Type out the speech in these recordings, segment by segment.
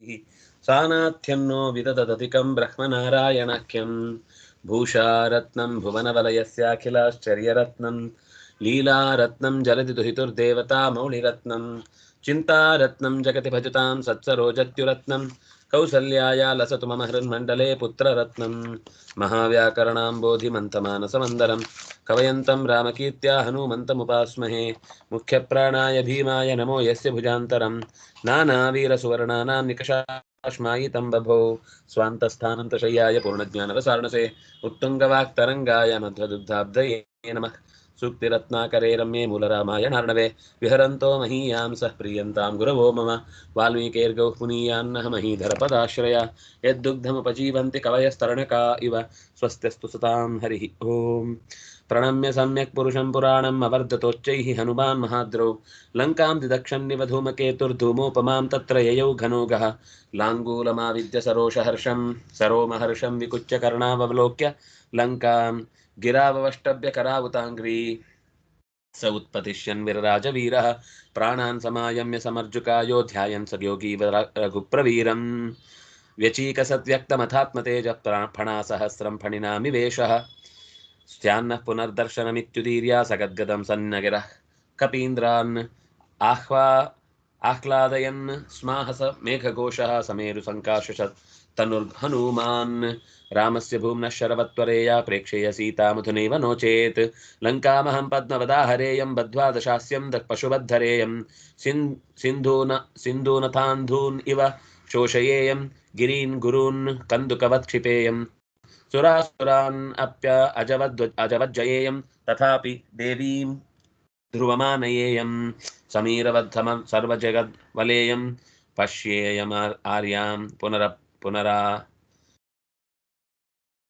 सानाथ्यन्नो विदधदधिकं ब्रह्मनारायणाख्यं भूषारत्नं भुवनवलयस्याखिलाश्चर्यरत्नं लीलारत्नं जलधि दुहितुर्देवता मौलिरत्नं चिन्तारत्नं जगति भजतां सत्सरोजत्युरत्नं कौसल्याया लसतु मम हृन्मण्डले पुत्ररत्नं महाव्याकरणाम्बोधिमन्तमानसमन्दरं कवयन्तं रामकीर्त्या हनूमन्तमुपास्महे मुख्यप्राणाय भीमाय नमो यस्य भुजान्तरं नानावीरसुवर्णानां निकषाश्मायितं बभौ स्वान्तस्थानन्तशय्याय पूर्णज्ञानरसार्णसे उत्तुङ्गवाक्तरङ्गाय मध्वदुग्धाब्धये नमः सूक्तिरत्नाकरे रम्ये मूलरामायणार्णवे विहरन्तो महीयां सः प्रीयन्तां गुरवो मम वाल्मीकेर्गौः पुनीयान्नः महीधरपदाश्रया यद्दुग्धमुपजीवन्ति कवयस्तरणका इव स्वस्त्यस्तु सतां हरिः ओम् प्रणम्य सम्यक् पुरुषं पुराणम् अवर्धतोच्चैः हनुमान् महाद्रौ लङ्कां दिदक्षन्निव धूमकेतुर्धूमोपमां तत्र ययौ घनोगः लाङ्गूलमाविद्य सरोषहर्षं सरोमहर्षं विकुच्य कर्णावलोक्य लङ्कां गिराववष्टभ्य करावुताङ्घ्री स उत्पतिष्यन् विरराजवीरः प्राणान् समायम्य समर्जुकायो ध्यायन् स योगी रघुप्रवीरम् व्यचीकसद्व्यक्तमथात्मतेजः फणासहस्रं फणिनामिवेशः स्यान्नः पुनर्दर्शनमित्युदीर्या सगद्गदं सन्नगिरः कपीन्द्रान् आह्लादयन् स्माहस मेघघोषः समेरुसङ्काशशत् तनुर्हनूमान् रामस्य भूम्नः शरवत्वरेया प्रेक्षेय सीतामुधुनैव नो चेत् लङ्कामहं पद्मवदाहरेयं बद्ध्वा दशास्यं पशुबद्धरेयं सिन्धूनथान्धून् इव शोषयेयं गिरीन् गुरून् कन्दुकवत् क्षिपेयम् सुरासुरान् अजवज्जयेयं तथापि देवीं ध्रुवमानयेयं समीरवद्धम सर्वजगद्वलेयं पश्येयमार्यां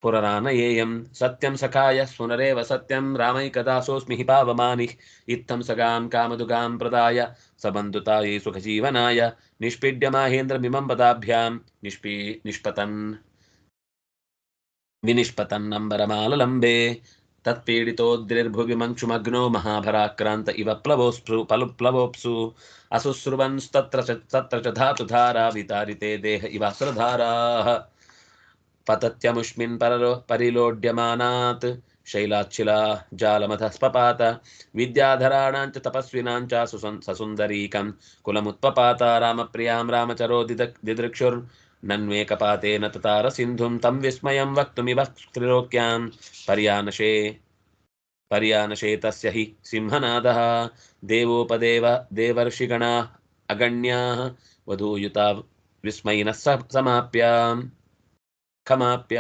पुनरानयेयं सत्यं सखाय पुनरेव सत्यं रामैकदासोऽस्मि हि पावमानिः इत्थं सगां कामदुगां प्रदाय सबन्धुतायै सुखजीवनाय निष्पीड्य माहेन्द्रमिमं पदाभ्यां निष्पतन् विनिष्पतन्नम्बरमाललम्बे तत्पीडितोद्रिर्भुवि मंक्षुमग्नो महाभराक्रान्त इव प्लवोऽप्सु अशुश्रुवंस्तत्र च धातुधारा वितारिते देह इवासुरधाराः पतत्यमुष्मिन् परिलोड्यमानात् शैलाच्छिला जालमधः स्पपात विद्याधराणां च तपस्विनां च ससुन्दरीकं कुलमुत्पपात रामप्रियां रामचरो दिदृक्षुर्नन्वेकपातेन ततार सिन्धुं तं विस्मयं वक्तुमिव त्रिलोक्यां पर्यानशे तस्य हि सिंहनादः देवोपदेव देवर्षिगणा अगण्याः वधूयुता विस्मयिनः क्षमाप्य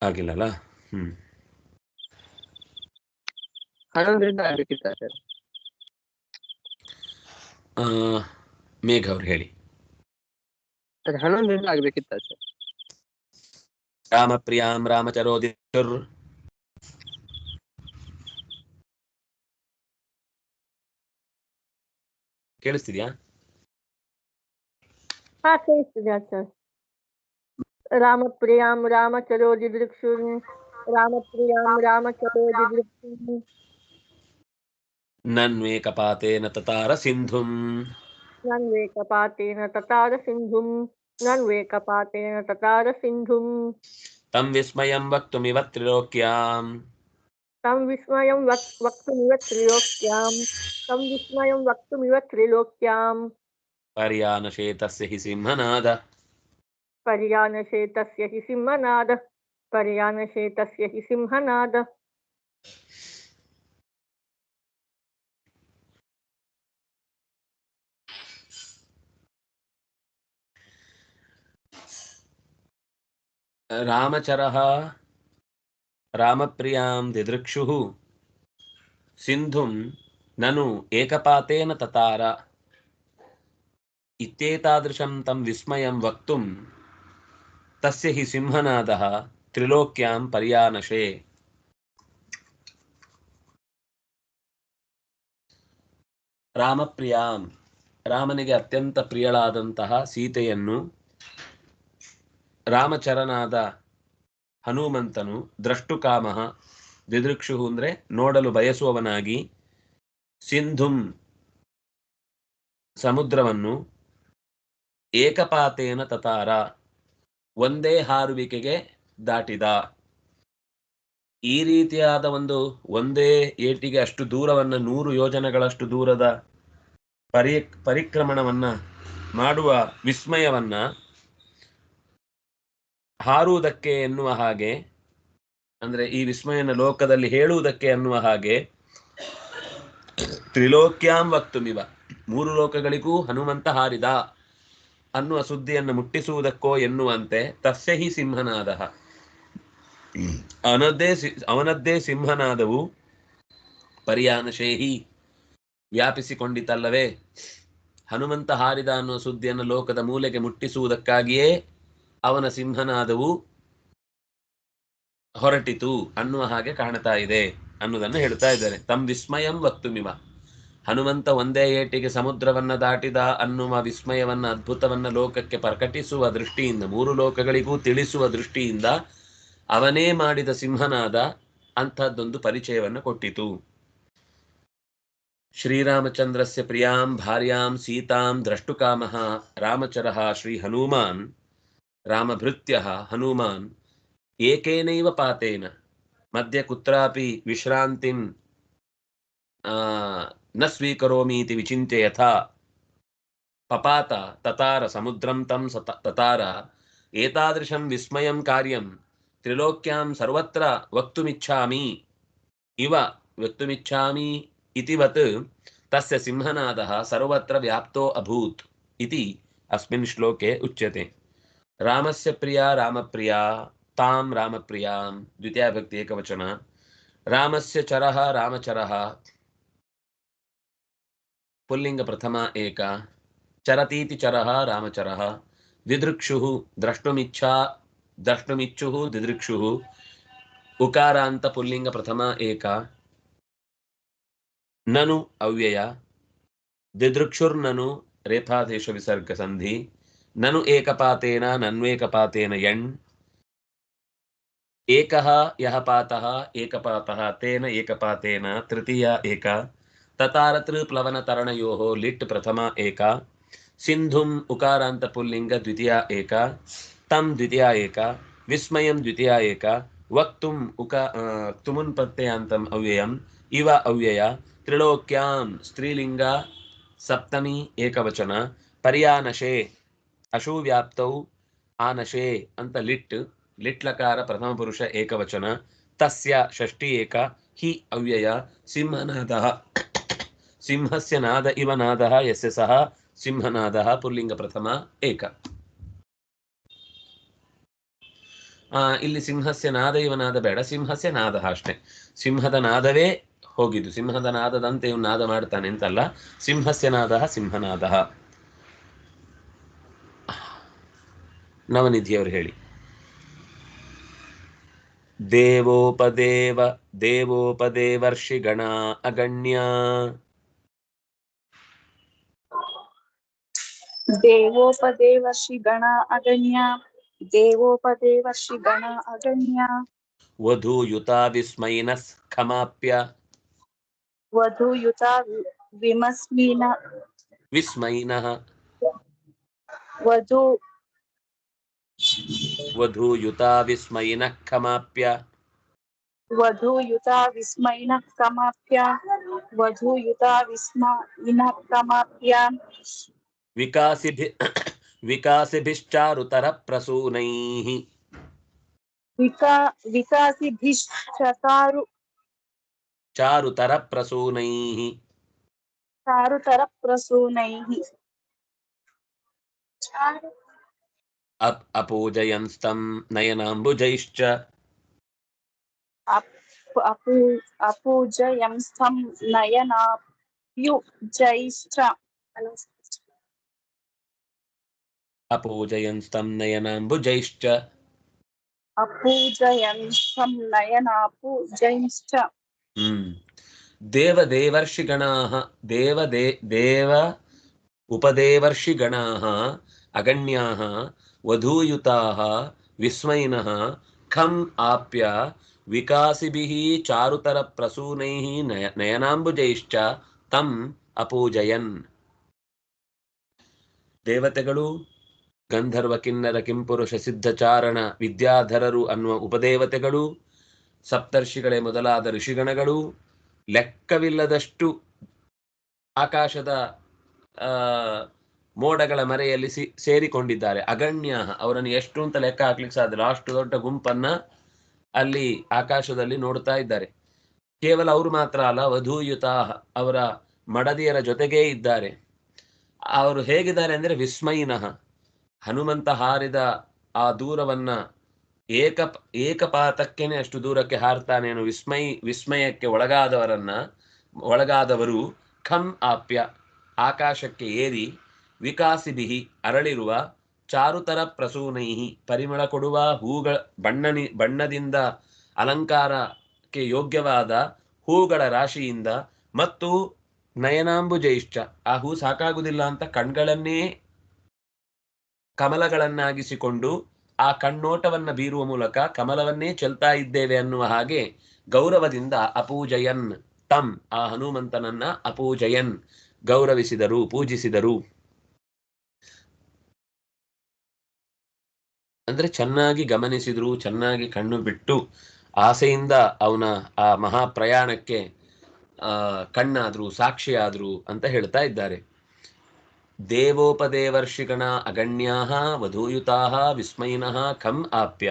ಆಗಿಲ್ಲಲ್ಲ ಹನ್ನೊಂದರಿಂದ ಆಗಬೇಕಿತ್ತ ಸರ್? ಮೇಘ ಅವ್ರು ಹೇಳಿ. ಅದು 11ರಿಂದ ಆಗಬೇಕಿತ್ತ ಸರ್? ರಾಮಪ್ರಿಯಾಂ ರಾಮಚರೋದಿರ್ ಕೇಳಿಸ್ತಿದ್ಯಾ? ಹಾ, ಕೇಳಿಸ್ತಿದೆ ಸರ್. ರಾಮಪ್ರಿಯಾಂ ರಾಮಚರೋದಿದೃಕ್ಷುರ್ ರಾಮಪ್ರಿಯಾಂ ರಾಮಚರೋದಿದೃಕ್ಷುರ್ ನನ್ವೇಕಪಾತೇನ ತತಾರ ಸಿಂಧುಂ ನನ್ವೇಕಪಾತೇನ ತತಾರ ಸಿಂಧುಂ ನನ್ವೇಕಪಾತೇನ ತತಾರ ಸಿಂಧುಂ ತಂ ವಿಸ್ಮಯಂ ವಕ್ತುಮಿವ ತ್ರಿಲೋಕ್ಯಾಂ तं विस्मयं वक्तुमिव त्रिलोक्यां तं विस्मयं वक्तुमिव त्रिलोक्यां पर्यानशे तस्य हि सिंहनाद पर्यानशे तस्य हि सिंहनाद पर्यानशे तस्य हि सिंहनाद रामचरः रामप्रियां दिदृक्षुः सिन्धुं ननु एकपातेन ततार इत्येतादृशं तं विस्मयं वक्तुं तस्य हि सिंहनादः त्रिलोक्यां पर्यानशे. ರಾಮಪ್ರಿಯಾಂ ರಾಮನಿಗೆ ಅತ್ಯಂತ ಪ್ರಿಯಳಾದಂತಹ ಸೀತೆಯನ್ನು ರಾಮಚರನಾದ ಹನುಮಂತನು ದ್ರಷ್ಟುಕಾಮಃ ದಿದೃಕ್ಷು ಅಂದರೆ ನೋಡಲು ಬಯಸುವವನಾಗಿ ಸಿಂಧುಂ ಸಮುದ್ರವನ್ನು ಏಕಪಾತೇನ ತತಾರ ಒಂದೇ ಹಾರುವಿಕೆಗೆ ದಾಟಿದ. ಈ ರೀತಿಯಾದ ಒಂದೇ ಏಟಿಗೆ ಅಷ್ಟು ದೂರವನ್ನ 100 ಯೋಜನೆಗಳಷ್ಟು ದೂರದ ಪರಿಕ್ರಮಣವನ್ನ ಮಾಡುವ ವಿಸ್ಮಯವನ್ನ ಹಾರುವುದಕ್ಕೆ ಎನ್ನುವ ಹಾಗೆ, ಅಂದ್ರೆ ಈ ವಿಸ್ಮಯನ ಲೋಕದಲ್ಲಿ ಹೇಳುವುದಕ್ಕೆ ಅನ್ನುವ ಹಾಗೆ, ತ್ರಿಲೋಕ್ಯಾಂ ವಕ್ತುಮಿವ 3 ಲೋಕಗಳಿಗೂ ಹನುಮಂತ ಹಾರಿದ ಅನ್ನುವ ಸುದ್ದಿಯನ್ನು ಮುಟ್ಟಿಸುವುದಕ್ಕೋ ಎನ್ನುವಂತೆ ತಸ್ಯ ಹಿ ಸಿಂಹನಾದ, ಅವನದ್ದೇ ಸಿಂಹನಾದವು ಪರ್ಯಾನಶೇಹಿ ವ್ಯಾಪಿಸಿಕೊಂಡಿತಲ್ಲವೇ. ಹನುಮಂತ ಹಾರಿದ ಅನ್ನುವ ಸುದ್ದಿಯನ್ನು ಲೋಕದ ಮೂಲೆಗೆ ಮುಟ್ಟಿಸುವುದಕ್ಕಾಗಿಯೇ ಅವನ ಸಿಂಹನಾದವು ಹೊರಟಿತು ಅನ್ನುವ ಹಾಗೆ ಕಾಣ್ತಾ ಇದೆ ಅನ್ನುವುದನ್ನು ಹೇಳ್ತಾ ಇದ್ದಾರೆ. ತಮ್ ವಿಸ್ಮಯಂ ವಕ್ತುಮಿವ, ಹನುಮಂತ ಒಂದೇ ಏಟಿಗೆ ಸಮುದ್ರವನ್ನ ದಾಟಿದ ಅನ್ನುವ ವಿಸ್ಮಯವನ್ನ, ಅದ್ಭುತವನ್ನ ಲೋಕಕ್ಕೆ ಪ್ರಕಟಿಸುವ ದೃಷ್ಟಿಯಿಂದ, 3 ಲೋಕಗಳಿಗೂ ತಿಳಿಸುವ ದೃಷ್ಟಿಯಿಂದ ಅವನೇ ಮಾಡಿದ ಸಿಂಹನಾದ ಅಂಥದ್ದೊಂದು ಪರಿಚಯವನ್ನು ಕೊಟ್ಟಿತು. ಶ್ರೀರಾಮಚಂದ್ರಸ್ಯ ಪ್ರಿಯಾಂ ಭಾರ್ಯಾಂ ಸೀತಾಂ ದ್ರಷ್ಟುಕಾಮಃ ರಾಮಚರಃ ಶ್ರೀ ಹನುಮಾನ್ ರಾಮಭೃತ್ಯಃ ಹನುಮಾನ್ ಏಕೇನೈವ ಪಾತೇನ ಮಧ್ಯ ಕುತ್ರಾಪಿ ವಿಶ್ರಾಂತಿಂ ನ ಸ್ವೀಕರೋಮೀತಿ ವಿಚಿಂತ್ಯ ಯಥಾ ಪಪಾತ ತತಾರ ಸಮುದ್ರಂ ತಂ ತತಾರ ಏತಾದೃಶಂ ವಿಸ್ಮಯಂ ಕಾರ್ಯಂ ತ್ರಿಲೋಕ್ಯಾಂ ಸರ್ವತ್ರ ವಕ್ತುಮಿಚ್ಛಾಮಿ ಇವ ವಕ್ತುಮಿಚ್ಛಾಮಿ ಇತಿವತ್ ತಸ್ಯ ಸಿಂಹನಾದಃ ಸರ್ವತ್ರ ವ್ಯಾಪ್ತೋ ಅಭೂತ್ ಇತಿ ಅಸ್ಮಿನ್ ಶ್ಲೋಕೆ ಉಚ್ಯತೆ. ರಾಮಸ್ಯ ಪ್ರಿಯಾ ರಾಮಪ್ರಿಯಾ ತಾಂ ರಾಮಪ್ರಿಯಾಂ ದ್ವಿತೀಯ ಭಕ್ತಿ ಏಕವಚನ. ರಾಮಸ್ಯ ಚರಃ ರಾಮಚರಃ ಪುಲ್ಲಿಂಗ ಪ್ರಥಮ ಏಕ. ಚರತೀತಿ ಚರಃ ರಾಮಚರಃ. ದಿದೃಕ್ಷುಃ ದ್ರಷ್ಟುಮಿಚ್ಛುಃ ದಿದೃಕ್ಷುಃ ಉಕಾರಾಂತ ಪುಲ್ಲಿಂಗ ಪ್ರಥಮ ಏಕ. ನನು ಅವ್ಯಯ. ದಿದೃಕ್ಷುರ್ನನು ರೇಫಾದೇಶ ವಿಸರ್ಗ ಸಂಧಿ. ನನು ಏಕಪಾತೇನ ನನ್ವೇಕಪಾತೇನ ಯಣ್. ಏಕಃ ಯಹ ಪಾತಃ ಏಕಪಾತಃ ತೇನ ಏಕಪಾತೇನ ತೃತೀಯ ಏಕ. ತತಾರ ತೃಪ್ಲವನ ತರಣಯೋಃ ಲಿಟ್ ಪ್ರಥಮ ಏಕ. ಸಿಂಧುಂ ಉಕಾರಾಂತ ಪುಲ್ಲಿಂಗ ದ್ವಿತೀಯ ಏಕ. ತಂ ದ್ವಿತೀಯ ಏಕ. ವಿಸ್ಮಯಂ ದ್ವಿತೀಯ ಏಕ. ವಕ್ತುಂ ತುಮುನ್ ಪ್ರತ್ಯಯಾಂತಂ ಅವ್ಯಯಂ ಇವ ಅವ್ಯಯ. ತ್ರಿಲೋಕ್ಯಾಂ ಸ್ತ್ರೀಲಿಂಗ ಸಪ್ತಮಿ ಏಕವಚನ. ಪರ್ಯಾನಶೇ ಅಶು ವ್ಯಾಪ್ತೌ ಆನಶೇ ಅಂತ ಲಿಟ್ಲಕಾರ ಪ್ರಥಮ ಪುರುಷ ಏಕವಚನ. ತಸ್ಯ ಷಷ್ಠಿ ಏಕ. ಹಿ ಅವ್ಯಯ. ಸಿಂಹನಾದಃ ಸಿಂಹಸ್ಯ ನಾದ ಇವ ನಾದಃ ಯಸ್ಯ ಸಹ ಸಿಂಹನಾದಃ ಪುಲ್ಲಿಂಗ ಪ್ರಥಮ ಏಕ. ಇಲ್ಲಿ ಸಿಂಹಸ್ಯ ನಾದ ಇವ ನಾದ ಬೇಡ, ಸಿಂಹಸ್ಯ ನಾದ ಅಷ್ಟೇ. ಸಿಂಹದ ನಾದವೇ ಹೋಗಿದ್ದು, ಸಿಂಹದ ನಾದದಂತೆ ಇವನು ನಾದ ಮಾಡ್ತಾನೆ ಅಂತಲ್ಲ. ಸಿಂಹಸ್ಯ ನಾದಃ ಸಿಂಹನಾದಃ. ನವನಿಧಿಯವರು ಹೇಳಿ. ದೇವೋಪದೇವರ್ಷಿಗಣ ಅಗಣ್ಯ. ದೇವೋಪದೇವರ್ಷಿಗಣ ಅಗಣ್ಯ. ದೇವೋಪದೇವರ್ಷಿಗಣ ಅಗಣ್ಯ. ವಧೂಯುತ ವಿಸ್ಮೈನಃ ಖಮಾಪ್ಯ. ವಧೂಯುತ ವಿಸ್ಮೈನಃ. ವಧೂಯುತ ವಿಸ್ಮೈನಃ ಖಮಾಪ್ಯ. ವಧೂಯುತ ವಿಸ್ಮೈನಃ ಕಮಾಪ್ಯ. ವಧೂಯುತ ವಿಸ್ಮೈನಃ ಕಮಾಪ್ಯ. ವಿಕಾಸಿಭಿಶ್ಚಾರುತರ ಪ್ರಸೂನೈಃ. ಚಾರುತರ ಪ್ರಸೂನೈಃ. ಚಾರುತರ ಪ್ರಸೂನೈಃ. ಅಪೂಜಯಂಸ್ತಂ ನಯನಾಂಬುಜೈಶ್ಚ. ಅಪೂಜಯಂಸ್ತಂ ನಯನಾಂಬುಜೈಶ್ಚ. ಅಪೂಜಯಂಸ್ತಂ ನಯನಾಂಬುಜೈಶ್ಚ. ಅಪೂಜಯಂಸ್ತಂ ನಯನಾಂಬುಜೈಶ್ಚ. ದೇವದೇವರ್ಷಿಗಣಾಃ ದೇವ ಉಪದೇವರ್ಷಿಗಣಾಃ ಅಗಣ್ಯಾಃ ವಧೂಯುತಾಃ ವಿಸ್ಮೈನಃ ಖಂ ಆಪ್ಯ ವಿಕಾಸಿಭಿಃ ಚಾರುತರ ಪ್ರಸೂನೈಃ ನಯನಾಂಬುಜೈಶ್ಚ ತಂ ಅಪೂಜಯನ್. ದೇವತೆಗಳು, ಗಂಧರ್ವ ಕಿನ್ನರ ಕಿಂಪುರುಷ ಸಿದ್ಧಚಾರಣ ವಿದ್ಯಾಧರರು ಅನ್ನುವ ಉಪದೇವತೆಗಳು, ಸಪ್ತರ್ಷಿಗಳೇ ಮೊದಲಾದ ಋಷಿಗಣಗಳು, ಲೆಕ್ಕವಿಲ್ಲದಷ್ಟು ಆಕಾಶದ ಮೋಡಗಳ ಮರೆಯಲ್ಲಿ ಸೇರಿಕೊಂಡಿದ್ದಾರೆ. ಅಗಣ್ಯ, ಅವರನ್ನು ಎಷ್ಟು ಅಂತ ಲೆಕ್ಕ ಹಾಕ್ಲಿಕ್ಕೆ ಸಾಧ್ಯ, ಅಷ್ಟು ದೊಡ್ಡ ಗುಂಪನ್ನ ಅಲ್ಲಿ ಆಕಾಶದಲ್ಲಿ ನೋಡ್ತಾ ಇದ್ದಾರೆ. ಕೇವಲ ಅವರು ಮಾತ್ರ ಅಲ್ಲ, ವಧೂಯುತ, ಅವರ ಮಡದಿಯರ ಜೊತೆಗೇ ಇದ್ದಾರೆ. ಅವರು ಹೇಗಿದ್ದಾರೆ ಅಂದ್ರೆ ವಿಸ್ಮಯಿನಃ, ಹನುಮಂತ ಹಾರಿದ ಆ ದೂರವನ್ನ ಏಕಪಾತಕ್ಕೇನೆ ಅಷ್ಟು ದೂರಕ್ಕೆ ಹಾರ್ತಾನೇನು, ವಿಸ್ಮಯಕ್ಕೆ ಒಳಗಾದವರು ಖಂ ಆಪ್ಯ, ಆಕಾಶಕ್ಕೆ ಏರಿ, ವಿಕಾಸಿಬಿಹಿ, ಅರಳಿರುವ, ಚಾರುತರ ಪ್ರಸೂನೈಹಿ, ಪರಿಮಳ ಕೊಡುವ ಹೂಗಳ ಬಣ್ಣದಿಂದ ಅಲಂಕಾರಕ್ಕೆ ಯೋಗ್ಯವಾದ ಹೂಗಳ ರಾಶಿಯಿಂದ, ಮತ್ತು ನಯನಾಂಬುಜೈಶ್ಚ, ಆ ಹೂ ಸಾಕಾಗುವುದಿಲ್ಲ ಅಂತ ಕಣ್ಗಳನ್ನೇ ಕಮಲಗಳನ್ನಾಗಿಸಿಕೊಂಡು ಆ ಕಣ್ಣೋಟವನ್ನ ಬೀರುವ ಮೂಲಕ ಕಮಲವನ್ನೇ ಚೆಲ್ತಾ ಇದ್ದೇವೆ ಅನ್ನುವ ಹಾಗೆ ಗೌರವದಿಂದ ಅಪೂಜಯನ್ ತಂ, ಆ ಹನುಮಂತನನ್ನ ಅಪೂಜಯನ್, ಗೌರವಿಸಿದರು, ಪೂಜಿಸಿದರು. ಅಂದ್ರೆ ಚೆನ್ನಾಗಿ ಗಮನಿಸಿದ್ರು, ಚೆನ್ನಾಗಿ ಕಣ್ಣು ಬಿಟ್ಟು ಆಸೆಯಿಂದ ಅವನ ಆ ಮಹಾಪ್ರಯಾಣಕ್ಕೆ ಕಣ್ಣಾದ್ರು, ಸಾಕ್ಷಿಯಾದ್ರು ಅಂತ ಹೇಳ್ತಾ ಇದ್ದಾರೆ. ದೇವೋಪದೇವರ್ಷಿಗಣ ಅಗಣ್ಯಾಃ ವಧೂಯುತಾಃ ವಿಸ್ಮಯಿನಃ ಖಂ ಆಪ್ಯ,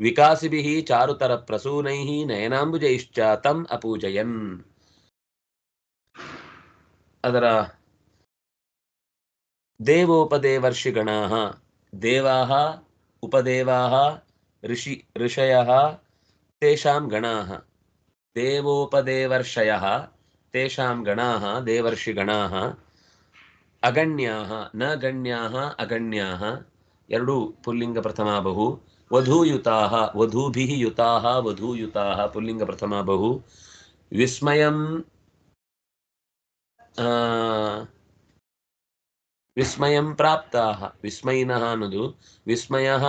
ವಿಕಾಸಿಭಿಃ ಚಾರುತರ ಪ್ರಸೂನೈಃ ನಯನಾಂಬುಜೈಶ್ಚ ತಂ ಅಪೂಜಯನ್. ಅದರ ದೇವೋಪದೇವರ್ಷಿಗಣಾಃ, ದೇವಾಃ ಉಪದೇವಾಃ ಋಷಯಃ ತೇಷಾಂ ಗಣಾಃ, ದೇವೋಪದೇವರ್ಷಯಃ ತೇಷಾಂ ಗಣಾಃ ದೇವರ್ಷಿಗಣಾಃ, ಅಗಣ್ಯಾಃ ನ ಗಣ್ಯಾಃ ಅಗಣ್ಯಾಃ, ಎರಡು ಪುಲ್ಲಿಂಗ ಪ್ರಥಮಾ ಬಹು, ವಧೂಯುತಾಃ ವಧೂಭಿಃ ಯುತಾಃ ವಧೂಯುತಾಃ ಪುಲ್ಲಿಂಗ ಪ್ರಥಮಾ ಬಹು, ವಿಸ್ಮಯಂ ಪ್ರಾಪ್ತಾಃ, ವಿಸ್ಮಯಿನಃ ಅನ್ನೋದು ವಿಸ್ಮಯಃ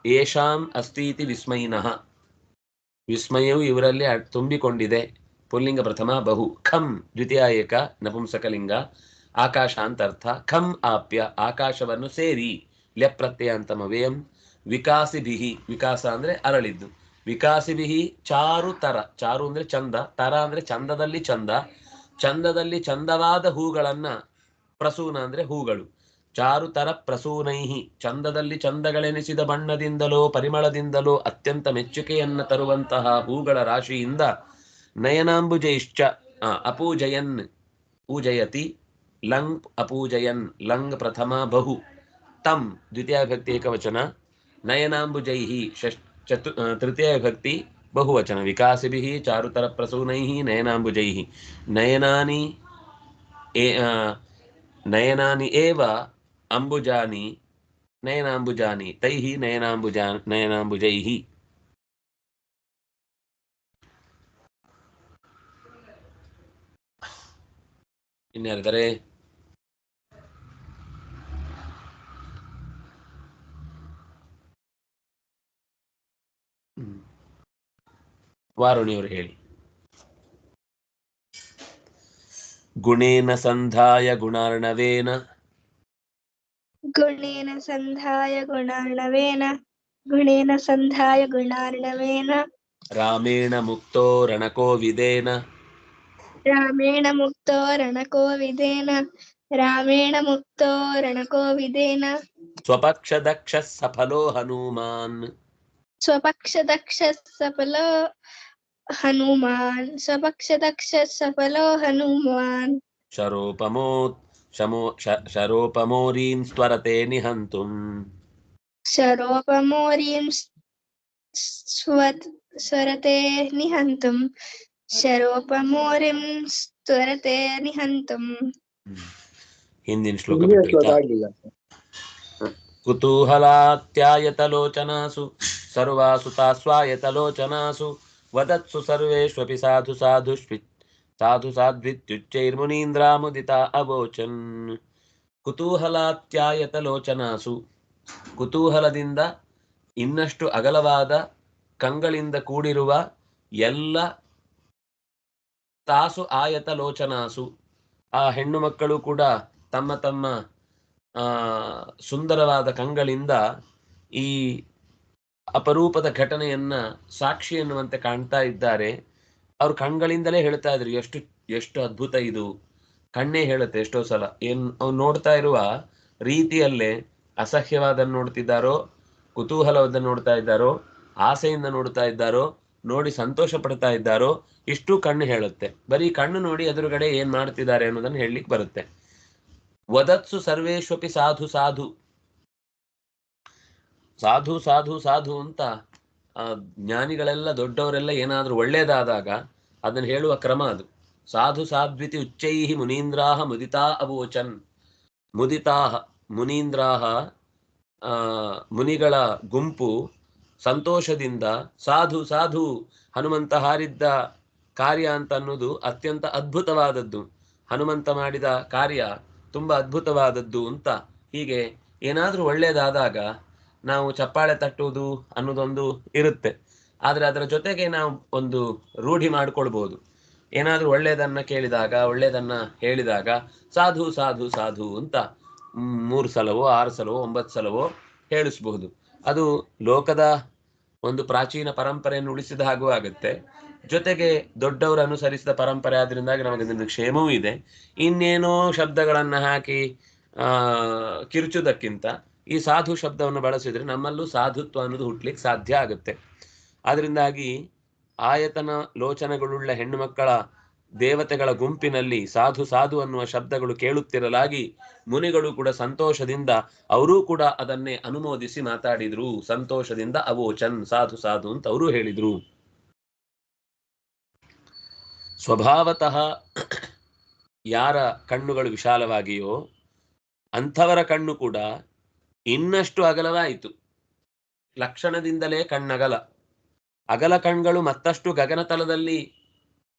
ಯೇಷಾಂ ಅಸ್ತೀತಿ ವಿಸ್ಮಯಿನಃ, ವಿಸ್ಮಯವು ಇವರಲ್ಲಿ ತುಂಬಿಕೊಂಡಿದೆ, ಪುಲ್ಲಿಂಗ ಪ್ರಥಮ ಬಹು. ಖಂ ದ್ವಿತೀಯ ಏಕ ನಪುಂಸಕಲಿಂಗ, ಆಕಾಶ ಅಂತ ಅರ್ಥ. ಖಂ ಆಪ್ಯ, ಆಕಾಶವನ್ನು ಸೇರಿ, ಲೆಪ್ರತ್ಯಯ ಅಂತಮವ್ಯಯಂ. ವಿಕಾಸಿಭಿಹಿ, ವಿಕಾಸ ಅಂದ್ರೆ ಅರಳಿದ್ದು, ವಿಕಾಸಿಭಿಹಿ ಚಾರುತರ, ಚಾರು ಅಂದ್ರೆ ಚಂದ, ತರ ಅಂದ್ರೆ ಚಂದದಲ್ಲಿ ಚಂದ, ಚಂದದಲ್ಲಿ ಚಂದವಾದ ಹೂಗಳನ್ನ, ಪ್ರಸೂನ ಅಂದ್ರೆ ಹೂಗಳು, ಚಾರುತರ ಪ್ರಸೂನೈಹಿ, ಚಂದದಲ್ಲಿ ಚಂದಗಳೆನಿಸಿದ ಬಣ್ಣದಿಂದಲೋ ಪರಿಮಳದಿಂದಲೋ ಅತ್ಯಂತ ಮೆಚ್ಚುಗೆಯನ್ನ ತರುವಂತಹ ಹೂಗಳ ರಾಶಿಯಿಂದ, ನಯನಾಂಬುಜೈಶ್ಚ ಅಪೂಜಯನ್, ಪೂಜಯತಿ, ಲಂಗ್ ಅಪೂಜಯನ್, ಲಂಗ್ ಪ್ರಥಮ ಬಹು, ತಂ ದ್ವಿತೀಯ ವಿಭಕ್ತಿ ಏಕವಚನ, ನಯನಾಂಬುಜೈಹಿ ತೃತೀಯ ವಿಭಕ್ತಿ ಬಹುವಚನ. ವಿಕಾಸಿಭಿಃ ಚಾರುತರ ಪ್ರಸೂನೈಃ ನಯನಾಂಬುಜೈಃ, ನಯನಾನಿ ಏವ ಅಂಬುಜಾನಿ ನಯನಾಂಬುಜಾನಿ ತೈಃ ನಯನಾಂಬುಜೈಃ. ಇನ್ಯಾರಿದ್ದಾರೆ? ವಾರುಣಿಯವರು ಹೇಳಿ. ಗುಣೇನ ಸಂಧಾಯ ಗುಣಾರ್ಣವೇನ, ಗುಣೇನ ಸಂಧಾಯ ಗುಣಾರ್ಣವೇನ, ಗುಣೇನ ಸಂಧಾಯ ಗುಣಾರ್ಣವೇನ, ರಾಮೇಣ ಮುಕ್ತೋ ರಣಕೋವಿದೇನ, ರಾಮೇಣ ಮುಕ್ತೋ ರಣಕೋವಿದೇನ, ರಾಮೇಣ ಮುಕ್ತೋ ರಣಕೋವಿದೇನ, ಸ್ವಪಕ್ಷದಕ್ಷ ಸಫಲೋ ಹನುಮಾನ್, ಸ್ವಪಕ್ಷದಕ್ಷ ಸಫಲೋ ಹನುಮಾನ್, ಸ್ವಪಕ್ಷದಕ್ಷ ಸಫಲೋ ಹನುಮಾನ್, ಶರೋಪಮೋರೀಂ ಸ್ವರತೆ ನಿಹಂತುಂ, ಶರೋಪಮೋರೀಂ ಸ್ವರತೆ ನಿಹಂತುಂ, ಶರೋಪಮೋರಿಂ ಸ್ವರತೆ ನಿಹಂತುಂ. ಹಿಂದಿನ ಶ್ಲೋಕ ಬಿಟ್ಟಿರ್ತಾ. ಕುತೂಹಲಾತ್ಯಾಯತಲೋಚನಾಸು ಸರ್ವಾಸು ತಾಸ್ವಾಯತಲೋಚನಾಸು ವದತ್ಸು ಸರ್ವೇಷ್ವಪಿ ಸಾಧು ಸಾಧ್ವಿತ್ಯುಚ್ಚೈರ್ಮುನೀಂದ್ರಾಮುದಿತಾ ಅವೋಚನ್. ಕುತೂಹಲಾತ್ಯಾಯತಲೋಚನಾಸು, ಕುತೂಹಲದಿಂದ ಇನ್ನಷ್ಟು ಅಗಲವಾದ ಕಂಗಳಿಂದ ಕೂಡಿರುವ ಎಲ್ಲ, ತಾಸು ಆಯತ ಲೋಚನಾಸು, ಆ ಹೆಣ್ಣು ಮಕ್ಕಳು ಕೂಡ ತಮ್ಮ ತಮ್ಮ ಸುಂದರವಾದ ಕಂಗಳಿಂದ ಈ ಅಪರೂಪದ ಘಟನೆಯನ್ನ ಸಾಕ್ಷಿ ಎನ್ನುವಂತೆ ಕಾಣ್ತಾ ಇದ್ದಾರೆ. ಅವ್ರ ಕಣ್ಗಳಿಂದಲೇ ಹೇಳ್ತಾ ಇದ್ರು ಎಷ್ಟು ಎಷ್ಟು ಅದ್ಭುತ ಇದು. ಕಣ್ಣೇ ಹೇಳುತ್ತೆ ಎಷ್ಟೋ ಸಲ. ಅವ್ರು ನೋಡ್ತಾ ಇರುವ ರೀತಿಯಲ್ಲೇ ಅಸಹ್ಯವಾದನ್ನು ನೋಡ್ತಿದ್ದಾರೋ, ಕುತೂಹಲವಾದನ್ನು ನೋಡ್ತಾ ಇದ್ದಾರೋ, ಆಸೆಯಿಂದ ನೋಡ್ತಾ ಇದ್ದಾರೋ, ನೋಡಿ ಸಂತೋಷ ಪಡ್ತಾ ಇದ್ದಾರೋ, ಇಷ್ಟು ಕಣ್ಣು ಹೇಳುತ್ತೆ. ಬರೀ ಕಣ್ಣು ನೋಡಿ ಎದುರುಗಡೆ ಏನ್ ಮಾಡ್ತಿದ್ದಾರೆ ಅನ್ನೋದನ್ನು ಹೇಳಲಿಕ್ಕೆ ಬರುತ್ತೆ. ವದತ್ಸು ಸರ್ವೇಶ್ವಪಿ ಸಾಧು ಸಾಧು ಸಾಧು ಸಾಧು ಸಾಧು ಅಂತ ಜ್ಞಾನಿಗಳೆಲ್ಲ ದೊಡ್ಡವರೆಲ್ಲ ಏನಾದ್ರೂ ಒಳ್ಳೇದಾದಾಗ ಅದನ್ನು ಹೇಳುವ ಕ್ರಮ ಅದು. ಸಾಧು ಸಾಧ್ವಿತಿ ಉಚ್ಚೈಹಿ ಮುನೀಂದ್ರಾಹ ಮುದಿತಾ ಅವೋಚನ್. ಮುದಿತಾಹ ಮುನೀಂದ್ರಾಹ ಮುನಿಗಳ ಗುಂಪು ಸಂತೋಷದಿಂದ ಸಾಧು ಸಾಧು ಹನುಮಂತ ಹಾರಿದ್ದ ಕಾರ್ಯ ಅಂತ ಅನ್ನೋದು ಅತ್ಯಂತ ಅದ್ಭುತವಾದದ್ದು, ಹನುಮಂತ ಮಾಡಿದ ಕಾರ್ಯ ತುಂಬಾ ಅದ್ಭುತವಾದದ್ದು ಅಂತ. ಹೀಗೆ ಏನಾದ್ರೂ ಒಳ್ಳೇದಾದಾಗ ನಾವು ಚಪ್ಪಾಳೆ ತಟ್ಟುವುದು ಅನ್ನೋದೊಂದು ಇರುತ್ತೆ. ಆದ್ರೆ ಅದರ ಜೊತೆಗೆ ನಾವು ಒಂದು ರೂಢಿ ಮಾಡ್ಕೊಳ್ಬಹುದು. ಏನಾದ್ರೂ ಒಳ್ಳೇದನ್ನ ಕೇಳಿದಾಗ, ಒಳ್ಳೇದನ್ನ ಹೇಳಿದಾಗ ಸಾಧು ಸಾಧು ಸಾಧು ಅಂತ 3 ಸಲವೋ 6 ಸಲವೋ 9 ಸಲವೋ ಹೇಳಿಸಬಹುದು. ಅದು ಲೋಕದ ಒಂದು ಪ್ರಾಚೀನ ಪರಂಪರೆಯನ್ನು ಉಳಿಸಿದ ಹಾಗೂ ಆಗುತ್ತೆ. ಜೊತೆಗೆ ದೊಡ್ಡವರು ಅನುಸರಿಸಿದ ಪರಂಪರೆ ಆದ್ರಿಂದಾಗಿ ನಮಗೆ ಕ್ಷೇಮವೂ ಇದೆ. ಇನ್ನೇನೋ ಶಬ್ದಗಳನ್ನ ಹಾಕಿ ಕಿರುಚುವುದಕ್ಕಿಂತ ಈ ಸಾಧು ಶಬ್ದವನ್ನು ಬಳಸಿದ್ರೆ ನಮ್ಮಲ್ಲೂ ಸಾಧುತ್ವ ಅನ್ನೋದು ಹುಟ್ಲಿಕ್ಕೆ ಸಾಧ್ಯ ಆಗುತ್ತೆ. ಆದ್ರಿಂದಾಗಿ ಆಯತನ ಲೋಚನಗಳುಳ್ಳ ಹೆಣ್ಣು ಮಕ್ಕಳ ದೇವತೆಗಳ ಗುಂಪಿನಲ್ಲಿ ಸಾಧು ಸಾಧು ಅನ್ನುವ ಶಬ್ದಗಳು ಕೇಳುತ್ತಿರಲಾಗಿ ಮುನಿಗಳು ಕೂಡ ಸಂತೋಷದಿಂದ ಅವರೂ ಕೂಡ ಅದನ್ನೇ ಅನುಮೋದಿಸಿ ಮಾತಾಡಿದ್ರು. ಸಂತೋಷದಿಂದ ಅವೋಚನ್ ಸಾಧು ಸಾಧು ಅಂತ ಅವರು ಹೇಳಿದ್ರು. ಸ್ವಭಾವತಃ ಯಾರ ಕಣ್ಣುಗಳು ವಿಶಾಲವಾಗಿಯೋ ಅಂಥವರ ಕಣ್ಣು ಕೂಡ ಇನ್ನಷ್ಟು ಅಗಲವಾಯಿತು. ಲಕ್ಷಣದಿಂದಲೇ ಕಣ್ಣಗಲ. ಅಗಲ ಕಣ್ಗಳು ಮತ್ತಷ್ಟು ಗಗನತಲದಲ್ಲಿ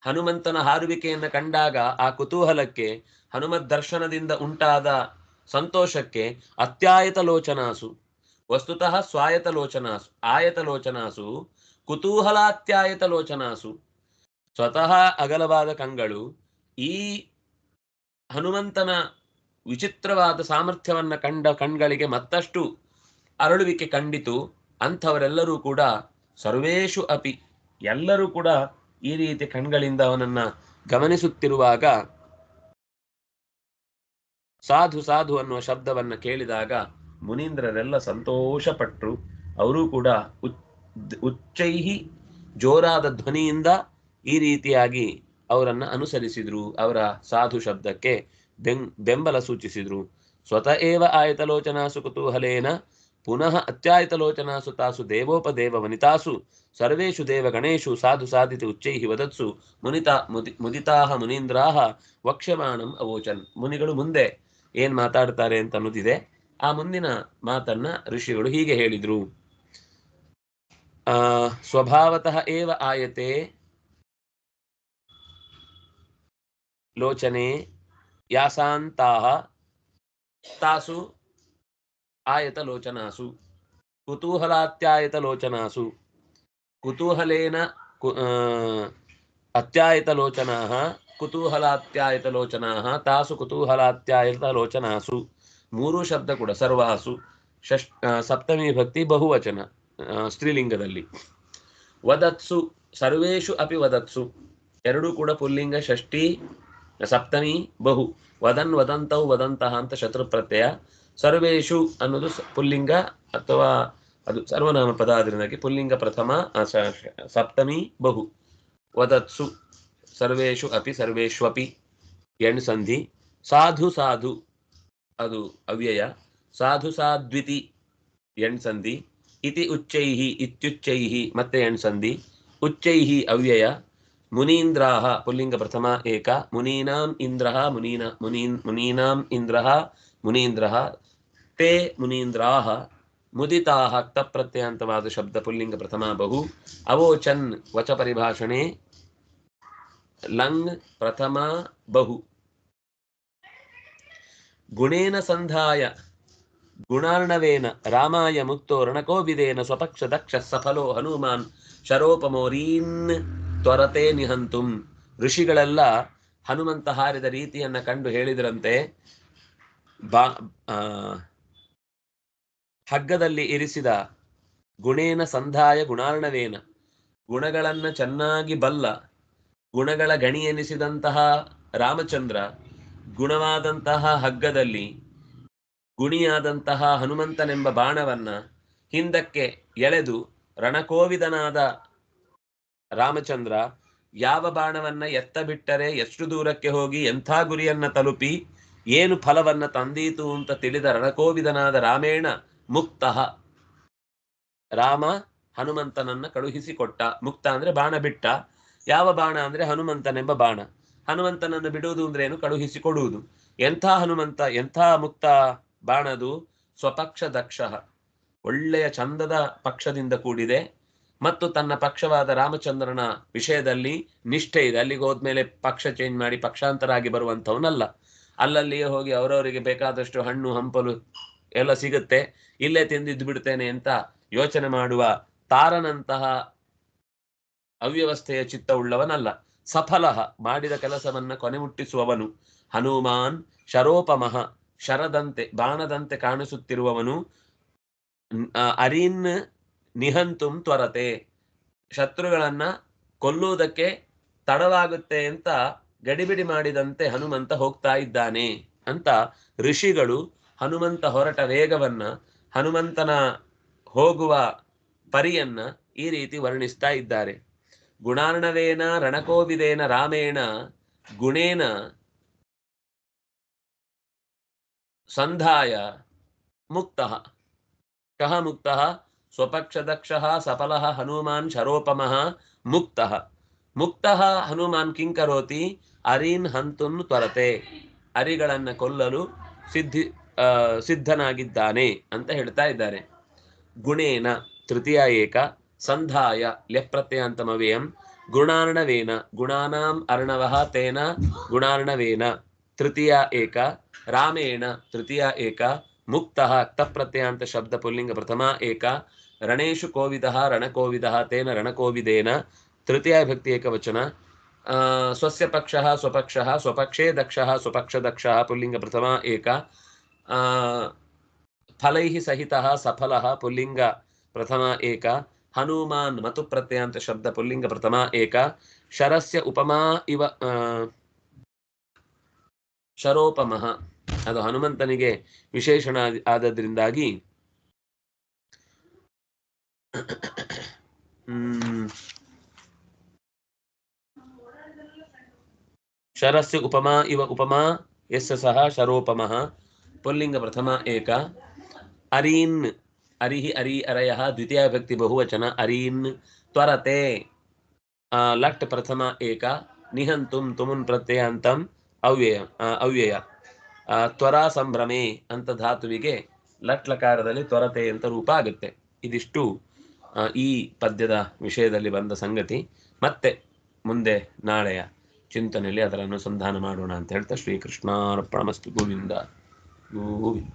ಹನುಮಂತನ ಹಾರುವಿಕೆಯನ್ನು ಕಂಡಾಗ ಆ ಕುತೂಹಲಕ್ಕೆ, ಹನುಮತ್ ದರ್ಶನದಿಂದ ಉಂಟಾದ ಸಂತೋಷಕ್ಕೆ ಅತ್ಯಾಯತ ಲೋಚನಾಸು, ವಸ್ತುತಃ ಸ್ವಾಯತ ಲೋಚನಾಸು, ಆಯತ ಲೋಚನಾಸು, ಕುತೂಹಲಾತ್ಯಾಯತ ಲೋಚನಾಸು. ಸ್ವತಃ ಅಗಲವಾದ ಕಂಗಳು ಈ ಹನುಮಂತನ ವಿಚಿತ್ರವಾದ ಸಾಮರ್ಥ್ಯವನ್ನ ಕಂಡ ಕಣ್ಗಳಿಗೆ ಮತ್ತಷ್ಟು ಅರಳುವಿಕೆ ಕಂಡಿತು. ಅಂಥವರೆಲ್ಲರೂ ಕೂಡ ಸರ್ವೇಷು ಅಪಿ, ಎಲ್ಲರೂ ಕೂಡ ಈ ರೀತಿ ಕಣ್ಗಳಿಂದ ಅವನನ್ನ ಗಮನಿಸುತ್ತಿರುವಾಗ ಸಾಧು ಸಾಧು ಅನ್ನುವ ಶಬ್ದವನ್ನ ಕೇಳಿದಾಗ ಮುನೀಂದ್ರರೆಲ್ಲ ಸಂತೋಷಪಟ್ಟರು. ಅವರೂ ಕೂಡ ಉಚ್ಚೈಹಿ ಜೋರಾದ ಧ್ವನಿಯಿಂದ ಈ ರೀತಿಯಾಗಿ ಅವರನ್ನ ಅನುಸರಿಸಿದ್ರು. ಅವರ ಸಾಧು ಶಬ್ದಕ್ಕೆ ಬೆಂಬಲ ಸೂಚಿಸಿದ್ರು. ಸ್ವತಃ ಏವ ಆಯತಲೋಚನಾಸು ಕುತೂಹಲೇನ ಪುನಃ ಅತ್ಯಾಯತಲೋಚನಾಸು ತಾಸು ದೇವೋಪದೇವ ವನಿತಾಸು ಸರ್ವೇಷು ದೇವಗಣೇಶು ಸಾಧು ಸಾಧಿತ ಉಚ್ಚೈಹಿ ವದತ್ಸು ಮುದಿತಾಹ ಮುನೀಂದ್ರಾಹ ವಕ್ಷ್ಯಮಾಣಂ ಅವೋಚನ್. ಮುನಿಗಳು ಮುಂದೆ ಏನ್ ಮಾತಾಡ್ತಾರೆ ಅಂತ ಅನ್ನೋದಿದೆ. ಆ ಮುಂದಿನ ಮಾತನ್ನ ಋಷಿಗಳು ಹೀಗೆ ಹೇಳಿದ್ರು. ಸ್ವಭಾವತಃ ಏವ ಆಯತೆ ಲೋಚನೆ ಯಾಸಾಂತಾಹ ತಾಸು ಆಯತ ಲೋಚನಾಸು ಕುತೂಹಲಾತ್ಯಾಯತ ಲೋಚನಾಸು ಕುತೂಹಲೇನ ಅತ್ಯಾಯತ ಲೋಚನಾಃ ಕುತೂಹಲಾತ್ಯಾಯತ ಲೋಚನಾಃ ತಾಸು ಕುತೂಹಲಾತ್ಯಾಯತ ಲೋಚನಾಸು. 3 ಶಬ್ದ ಕೂಡ ಸರ್ವಾಸು, ಸಪ್ತಮಿ ಭಕ್ತಿ ಬಹುವಚನ ಸ್ತ್ರೀಲಿಂಗದಲ್ಲಿ. ವದತ್ಸು ಸರ್ವೇಷು ಅಪಿ ವದತ್ಸು, 2 ಕೂಡ ಪುಲ್ಲಿಂಗ, ಷಷ್ಠಿ ಸಪ್ತಮಿ ಬಹು. ವದನ್ ವದಂತೌ ವದಂತಹ ಅಂತ ಶತ್ರು ಪ್ರತ್ಯಯ. ಸರ್ವೇಷು ಅನ್ನೋದು ಪುಲ್ಲಿಂಗ ಅಥವಾ ಅದು ಸರ್ವನಾಮ ಪದ ಆದ್ರಿಂದಾಗಿ ಪುಲ್ಲಿಂಗ ಪ್ರಥಮ, ಸಪ್ತಮಿ ಬಹು. ವದತ್ಸು ಸರ್ವೇಷು ಅಪಿ ಸರ್ವೇಷ್ವಪಿ ಎಣ್ ಸಂಧಿ. ಸಾಧು ಸಾಧು ಅದು ಅವ್ಯಯ. ಸಾಧು ಸಾಧ್ವಿತಿ ಎಣ್ ಸಂಧಿ. ಇತಿ ಉಚ್ಚೈಹಿ ಇತ್ಯುಚ್ಚೈಹಿ ಮತ್ತೆ ಎಣ್ ಸಂಧಿ. ಉಚ್ಚೈಹಿ ಅವ್ಯಯ. ಮುನೀಂದ್ರಾಹ ಪುಲ್ಲಿಂಗ ಪ್ರಥಮ ಏಕ. ಮುನೀನಾಂ ಇಂದ್ರಃ ಮುನೀನಾಂ ಇಂದ್ರಃ ಮುನೀಂದ್ರಃ ತೇ ಮುನೀಂದ್ರಾಹ. ಮುದಿತಾಹ ಕ್ತಪ್ರತ್ಯಂತವಾದ ಶಬ್ದ ಪುಲ್ಲಿಂಗ ಪ್ರಥಮ ಬಹು. ಅವೋಚನ್ ವಚ ಪರಿಭಾಷಣೆ ಲಂಗ್ ಪ್ರಥಮ ಬಹು. ಗುಣೇನ ಸಂಧಾಯ ಗುಣಾರ್ಣವೇನ ರಾಮಾಯ ಮುಕ್ತೋ ರಣಕೋವಿದೇನ ಸ್ವಪಕ್ಷ ದಕ್ಷ ಸಫಲೋ ಹನುಮಾನ್ ಶರೋಪಮೋರೀನ್ ತ್ವರತೆ ನಿಹಂತುಂ. ಋಷಿಗಳೆಲ್ಲ ಹನುಮಂತ ಹಾರಿದ ರೀತಿಯನ್ನ ಕಂಡು ಹೇಳಿದ್ರಂತೆ, ಬಾ ಹಗ್ಗದಲ್ಲಿ ಇರಿಸಿದ ಗುಣೇನ ಸಂಧಾಯ ಗುಣಾರ್ಣವೇನ, ಗುಣಗಳನ್ನು ಚೆನ್ನಾಗಿ ಬಲ್ಲ ಗುಣಗಳ ಗಣಿ ಎನಿಸಿದಂತಹ ರಾಮಚಂದ್ರ ಗುಣವಾದಂತಹ ಹಗ್ಗದಲ್ಲಿ ಗುಣಿಯಾದಂತಹ ಹನುಮಂತನೆಂಬ ಬಾಣವನ್ನ ಹಿಂದಕ್ಕೆ ಎಳೆದು ರಣಕೋವಿದನಾದ ರಾಮಚಂದ್ರ ಯಾವ ಬಾಣವನ್ನ ಎತ್ತ ಬಿಟ್ಟರೆ ಎಷ್ಟು ದೂರಕ್ಕೆ ಹೋಗಿ ಎಂಥ ಗುರಿಯನ್ನ ತಲುಪಿ ಏನು ಫಲವನ್ನ ತಂದೀತು ಅಂತ ತಿಳಿದ ರಣಕೋವಿದನಾದ ರಾಮೇಣ ಮುಕ್ತಃ, ರಾಮ ಹನುಮಂತನನ್ನ ಕಳುಹಿಸಿಕೊಟ್ಟ. ಮುಕ್ತ ಅಂದ್ರೆ ಬಾಣ ಬಿಟ್ಟ. ಯಾವ ಬಾಣ ಅಂದ್ರೆ ಹನುಮಂತನೆಂಬ ಬಾಣ. ಹನುಮಂತನನ್ನು ಬಿಡುವುದು ಅಂದ್ರೆ ಏನು? ಕಳುಹಿಸಿಕೊಡುವುದು. ಎಂಥ ಹನುಮಂತ, ಎಂಥ ಮುಕ್ತ ಬಾಣದು? ಸ್ವಪಕ್ಷ ದಕ್ಷ, ಒಳ್ಳೆಯ ಚಂದದ ಪಕ್ಷದಿಂದ ಕೂಡಿದೆ ಮತ್ತು ತನ್ನ ಪಕ್ಷವಾದ ರಾಮಚಂದ್ರನ ವಿಷಯದಲ್ಲಿ ನಿಷ್ಠೆ ಇದೆ. ಅಲ್ಲಿಗೆ ಹೋದ್ಮೇಲೆ ಪಕ್ಷ ಚೇಂಜ್ ಮಾಡಿ ಪಕ್ಷಾಂತರ ಆಗಿ ಬರುವಂಥವನಲ್ಲ. ಅಲ್ಲಲ್ಲಿಯೇ ಹೋಗಿ ಅವರವರಿಗೆ ಬೇಕಾದಷ್ಟು ಹಣ್ಣು ಹಂಪಲು ಎಲ್ಲ ಸಿಗುತ್ತೆ, ಇಲ್ಲೇ ತಿಂದಿದ್ದು ಬಿಡ್ತೇನೆ ಅಂತ ಯೋಚನೆ ಮಾಡುವ ತಾರನಂತಹ ಅವ್ಯವಸ್ಥೆಯ ಚಿತ್ತವುಳ್ಳವನಲ್ಲ. ಸಫಲ, ಮಾಡಿದ ಕೆಲಸವನ್ನ ಕೊನೆ ಮುಟ್ಟಿಸುವವನು. ಹನುಮಾನ್ ಶರೋಪಮಃ, ಶರದಂತೆ ಬಾಣದಂತೆ ಕಾಣಿಸುತ್ತಿರುವವನು. ಅರಿನ್ ನಿಹಂತುಂ ತ್ವರತೆ, ಶತ್ರುಗಳನ್ನ ಕೊಲ್ಲುವುದಕ್ಕೆ ತಡವಾಗುತ್ತೆ ಅಂತ ಗಡಿಬಿಡಿ ಮಾಡಿದಂತೆ ಹನುಮಂತ ಹೋಗ್ತಾ ಇದ್ದಾನೆ ಅಂತ ಋಷಿಗಳು ಹನುಮಂತ ಹೊರಟ ವೇಗವನ್ನ, ಹನುಮಂತನ ಹೋಗುವ ಪರಿಯನ್ನ ಈ ರೀತಿ ವರ್ಣಿಸ್ತಾ ಇದ್ದಾರೆ. ಗುಣಾರ್ಣವೇನ ರಣಕೋವಿದೇನ ರಾಮೇಣ ಗುಣೇನ ಸಂಧಾಯ ಮುಕ್ತಃ. ಕಃ ಮುಕ್ತಃ? ಸ್ವಪಕ್ಷದಕ್ಷಃ ಸಫಲಃ ಹನುಮಾನ್ ಶರೋಪಮಃ ಮುಕ್ತಃ. ಮುಕ್ತಃ ಹನುಮಾನ್ ಕಿಂ ಕರೋತಿ? ಅರೀನ್ ಹಂತುಂ ತ್ವರತೆ, ಅರಿಗಳನ್ನ ಕೊಲ್ಲಲು ಸಿದ್ಧನಾಗಿದ್ದಾನೆ ಅಂತ ಹೇಳ್ತಾ ಇದ್ದಾರೆ. ಗುಣೇನ ತೃತೀಯ ಏಕ, ಸಂಧಾಯ ಲೆಪ್ರತ್ಯಯಾಂತಮವ್ಯಯಂ, ಗುಣಾರ್ಣವೇನ ಗುಣಾನಾಂ ಅರ್ಣವಃ ತೇನ ಗುಣಾರ್ಣವೇನ ತೃತೀಯ ಏಕ, ರಾಮೇಣ ತೃತೀಯ ಏಕ, ಮುಕ್ತಃ ಕ್ತಪ್ರತ್ಯಯಾಂತ ಶಬ್ದ ಪುಲ್ಲಿಂಗ ಪ್ರಥಮ ಏಕ, ರಣೇಶು ಕೋವಿದಃ ರಣಕೋವಿದಃ ತೇನ ರಣಕೋವಿದೇನ ತೃತೀಯ ವಿಭಕ್ತಿ ಏಕವಚನ, ಸ್ವಸ್ಯ ಪಕ್ಷಃ ಸ್ವಪಕ್ಷಃ ಸ್ವಪಕ್ಷೇ ದಕ್ಷಃ ಸ್ವಪಕ್ಷದಕ್ಷಃ ಪುಲ್ಲಿಂಗ ಪ್ರಥಮ ಏಕ, ಫಲೈಃ ಸಹಿತಃ ಸಫಲಃ ಪುಲ್ಲಿಂಗ ಪ್ರಥಮ ಏಕ, ಹನುಮಾನ್ ಮತು ಪ್ರತ್ಯಯಾಂತ ಶಬ್ದ ಪುಲ್ಲಿಂಗ ಪ್ರಥಮ ಏಕ, ಶರಸ್ಯ ಉಪಮಾ ಇವ ಶರೋಪಮಃ, ಅದು ಹನುಮಂತನಿಗೆ ವಿಶೇಷಣ ಆದದ್ರಿಂದಾಗಿ ಶರಸ್ಯ ಉಪಮಾ ಇವ ಉಪಮಾ ಯಸ್ಯ ಸಹ ಶರೋಪಮಃ ಪುಲ್ಲಿಂಗ ಪ್ರಥಮ ಏಕ, ಅರೀನ್ ಅರಿಹಿ ಅರಿ ಅರಯಃ ದ್ವಿತೀಯ ವಿಭಕ್ತಿ ಬಹುವಚನ ಅರೀನ್, ತ್ವರತೆ ಲಟ್ ಪ್ರಥಮ ಏಕ, ನಿಹಂತುಂ ತುಮುನ್ ಪ್ರತ್ಯಯಾಂತಂ ಅವ್ಯಯ, ತ್ವರಾ ಸಂಭ್ರಮೆ ಅಂತ ಧಾತುವಿಗೆ ಲಟ್ ಲಕಾರದಲ್ಲಿ ತ್ವರತೆ ಅಂತ ರೂಪ ಆಗುತ್ತೆ. ಇದಿಷ್ಟು ಈ ಪದ್ಯದ ವಿಷಯದಲ್ಲಿ ಬಂದ ಸಂಗತಿ. ಮತ್ತೆ ಮುಂದೆ ನಾಳೆಯ ಚಿಂತನೆಯಲ್ಲಿ ಅದರ ಅನುಸಂಧಾನ ಮಾಡೋಣ ಅಂತ ಹೇಳ್ತಾ ಶ್ರೀಕೃಷ್ಣಾರ್ಪಣಮಸ್ತು. ಗೋವಿಂದ ಗೋವಿಂದ.